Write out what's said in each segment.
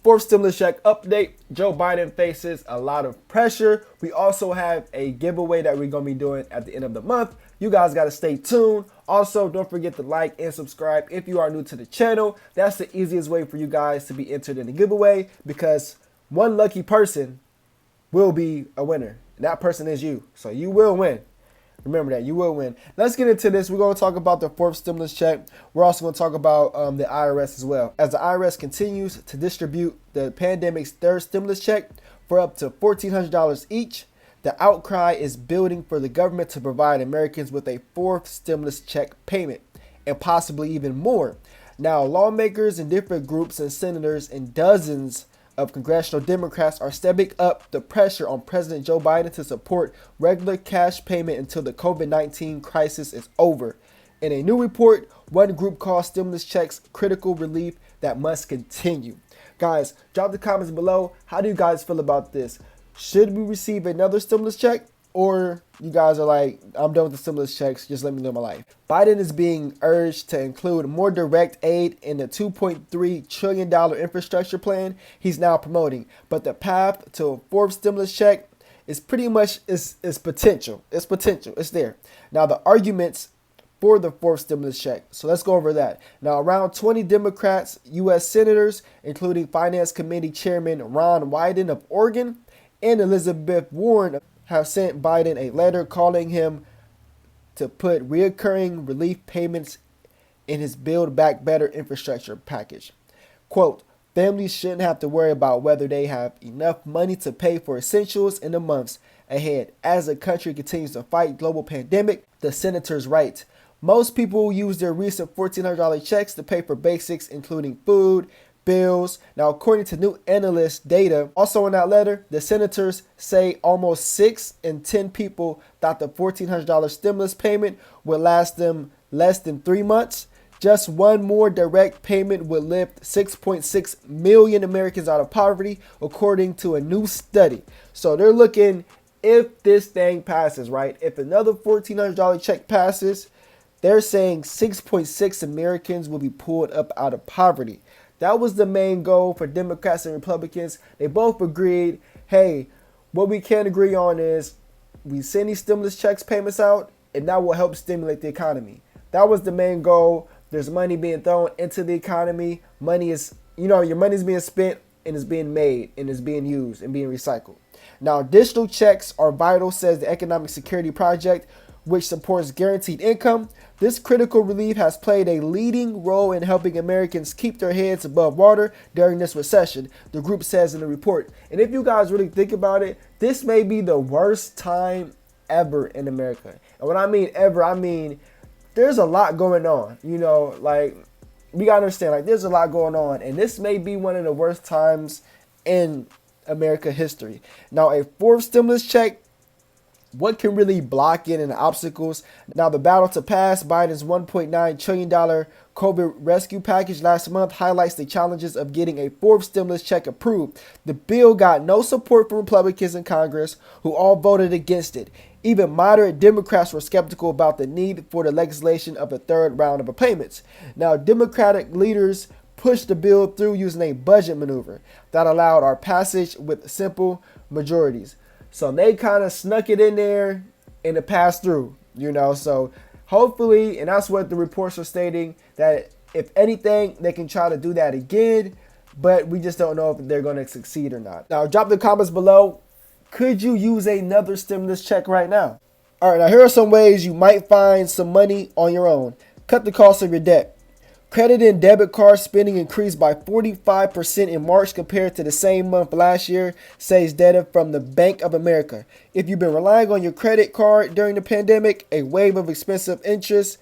Fourth stimulus check update. Joe Biden faces a lot of pressure. We also have a giveaway that we're going to be doing at the end of the month. You guys got to stay tuned. Also, don't forget to like and subscribe if you are new to the channel. That's the easiest way for you guys to be entered in the giveaway, because one lucky person will be a winner. And that person is you. So you will win. Remember that, you will win. Let's get into this. We're going to talk about the fourth stimulus check. We're also going to talk about the IRS as well. As the IRS continues to distribute the pandemic's third stimulus check for up to $1,400 each, the outcry is building for the government to provide Americans with a fourth stimulus check payment, and possibly even more. Now, lawmakers in different groups and senators and dozens of congressional Democrats are stepping up the pressure on President Joe Biden to support regular cash payment until the COVID-19 crisis is over. In a new report, one group calls stimulus checks critical relief that must continue. Guys, drop the comments below. How do you guys feel about this? Should we receive another stimulus check? Or you guys are like, I'm done with the stimulus checks, just let me live my life. Biden is being urged to include more direct aid in the $2.3 trillion infrastructure plan he's now promoting. But the path to a fourth stimulus check is pretty much is potential. It's potential. It's there. Now, the arguments for the fourth stimulus check. So let's go over that. Now, around 20 Democrats, U.S. senators, including Finance Committee Chairman Ron Wyden of Oregon and Elizabeth Warren, have sent Biden a letter calling him to put reoccurring relief payments in his Build Back Better infrastructure package. Quote, families shouldn't have to worry about whether they have enough money to pay for essentials in the months ahead as the country continues to fight global pandemic, the senators write. Most people use their recent $1,400 checks to pay for basics, including food, bills. Now, according to new analyst data, also in that letter, the senators say almost 6 in 10 people thought the $1,400 stimulus payment would last them less than 3 months. Just one more direct payment would lift 6.6 million Americans out of poverty, according to a new study. So they're looking, if this thing passes, right? If another $1,400 check passes, they're saying 6.6 Americans will be pulled up out of poverty. That was the main goal for Democrats and Republicans. They both agreed, hey, what we can agree on is we send these stimulus checks payments out, and that will help stimulate the economy. That was the main goal. There's money being thrown into the economy. Money is, your money is being spent and is being made and is being used and being recycled. Now, additional checks are vital, says the Economic Security Project, which supports guaranteed income. This critical relief has played a leading role in helping Americans keep their heads above water during this recession, the group says in the report. And if you guys really think about it, this may be the worst time ever in America. And when I mean ever, I mean there's a lot going on. We gotta understand, there's a lot going on, and this may be one of the worst times in America history. Now, a fourth stimulus check, what can really block it and the obstacles? Now, the battle to pass Biden's $1.9 trillion COVID rescue package last month highlights the challenges of getting a fourth stimulus check approved. The bill got no support from Republicans in Congress, who all voted against it. Even moderate Democrats were skeptical about the need for the legislation of a third round of payments. Now, Democratic leaders pushed the bill through using a budget maneuver that allowed our passage with simple majorities. So they kind of snuck it in there and it passed through, So hopefully, and that's what the reports are stating, that if anything, they can try to do that again, but we just don't know if they're going to succeed or not. Now, drop the comments below. Could you use another stimulus check right now? All right, now here are some ways you might find some money on your own. Cut the cost of your debt. Credit and debit card spending increased by 45% in March compared to the same month last year, says data from the Bank of America. If you've been relying on your credit card during the pandemic, a wave of expensive interest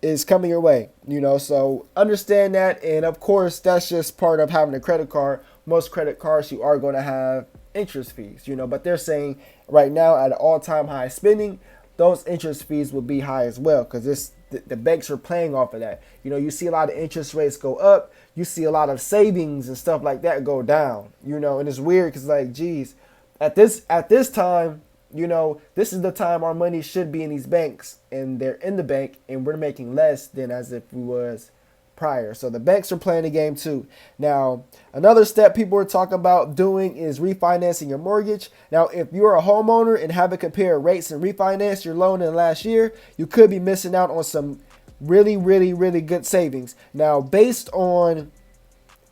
is coming your way, so understand that. And of course, that's just part of having a credit card. Most credit cards, you are going to have interest fees, but they're saying right now at an all-time high spending, those interest fees will be high as well, because the banks are playing off of that. You see a lot of interest rates go up. You see a lot of savings and stuff like that go down, and it's weird because geez, at this time, this is the time our money should be in these banks, and they're in the bank, and we're making less than as if we was prior. So the banks are playing the game too. Now, another step people are talking about doing is refinancing your mortgage. Now, if you're a homeowner and haven't compared rates and refinanced your loan in the last year, you could be missing out on some really good savings. Now, based on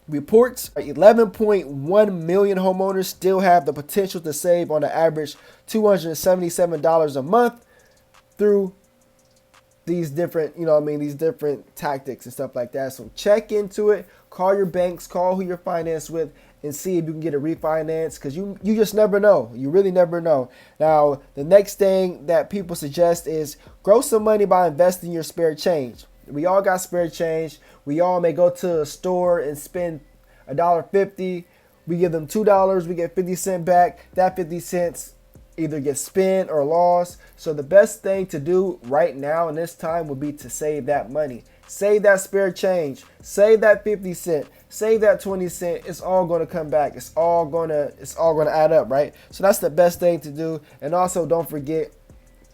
reports, 11.1 million homeowners still have the potential to save on an average $277 a month through these different, these different tactics and stuff like that. So check into it, call your banks, call who you're financed with, and see if you can get a refinance, because you just never know. You really never know. Now, the next thing that people suggest is grow some money by investing your spare change. We all got spare change. We all may go to a store and spend $1.50. We give them $2, we get 50 cents back. That 50 cents either get spent or lost. So the best thing to do right now in this time would be to save that money. Save that spare change. Save that 50 cent. Save that 20 cent. It's all going to come back. It's all going to add up, right? So that's the best thing to do. And also don't forget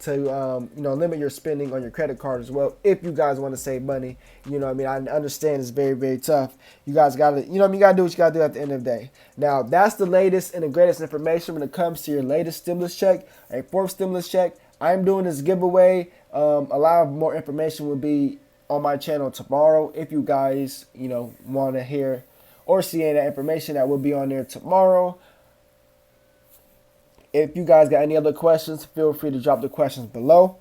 to limit your spending on your credit card as well if you guys want to save money. I understand it's very tough. You guys gotta you gotta do what you gotta do at the end of the day. Now, that's the latest and the greatest information when it comes to your latest stimulus check, a fourth stimulus check. I'm doing this giveaway. A lot of more information will be on my channel tomorrow. If you guys want to hear or see any of that information, that will be on there tomorrow. If you guys got any other questions, feel free to drop the questions below.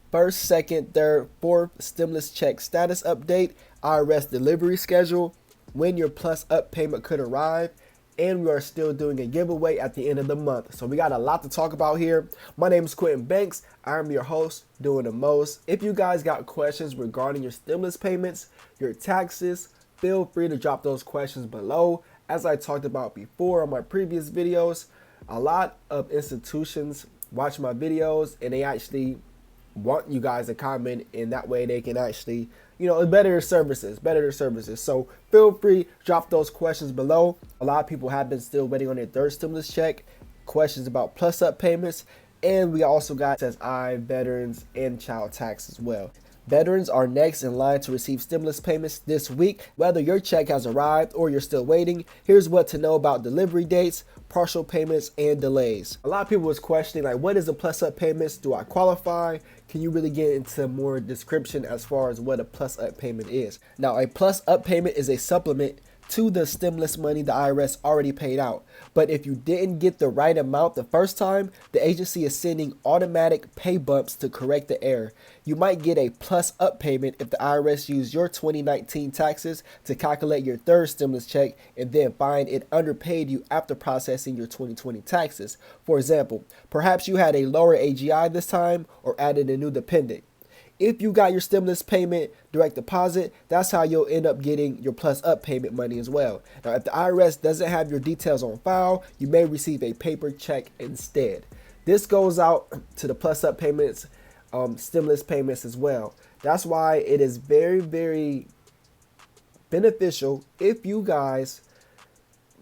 First, second, third, fourth stimulus check status update, IRS delivery schedule, when your plus up payment could arrive, and we are still doing a giveaway at the end of the month. So we got a lot to talk about here. My name is QUiNTiN Banks. I'm your host, doing the most. If you guys got questions regarding your stimulus payments, your taxes, feel free to drop those questions below. As I talked about before on my previous videos, a lot of institutions watch my videos and they actually want you guys to comment, and that way they can actually, better their services. So feel free, drop those questions below. A lot of people have been still waiting on their third stimulus check, questions about plus up payments, and we also got SSI, veterans, and child tax as well. Veterans are next in line to receive stimulus payments this week. Whether your check has arrived or you're still waiting, here's what to know about delivery dates, partial payments, and delays. A lot of people was questioning, like, what is a plus up payments? Do I qualify? Can you really get into more description as far as what a plus up payment is? Now, a plus up payment is a supplement to the stimulus money the IRS already paid out. But if you didn't get the right amount the first time, the agency is sending automatic pay bumps to correct the error. You might get a plus up payment if the IRS used your 2019 taxes to calculate your third stimulus check and then find it underpaid you after processing your 2020 taxes. For example, perhaps you had a lower AGI this time or added a new dependent. If you got your stimulus payment direct deposit, that's how you'll end up getting your plus up payment money as well. Now, if the IRS doesn't have your details on file, you may receive a paper check instead. This goes out to the plus up payments, stimulus payments as well. That's why it is very beneficial if you guys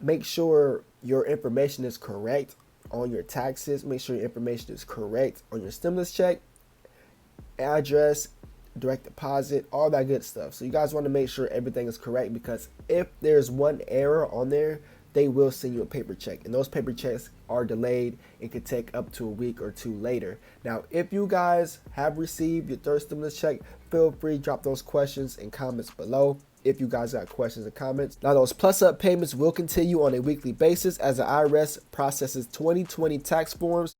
make sure your information is correct on your taxes. Make sure your information is correct on your stimulus check, address, direct deposit, all that good stuff. So you guys want to make sure everything is correct, because if there's one error on there, they will send you a paper check, and those paper checks are delayed. It could take up to a week or two later. Now, if you guys have received your third stimulus check, feel free to drop those questions and comments below. If you guys got questions and comments. Now, those plus up payments will continue on a weekly basis as the IRS processes 2020 tax forms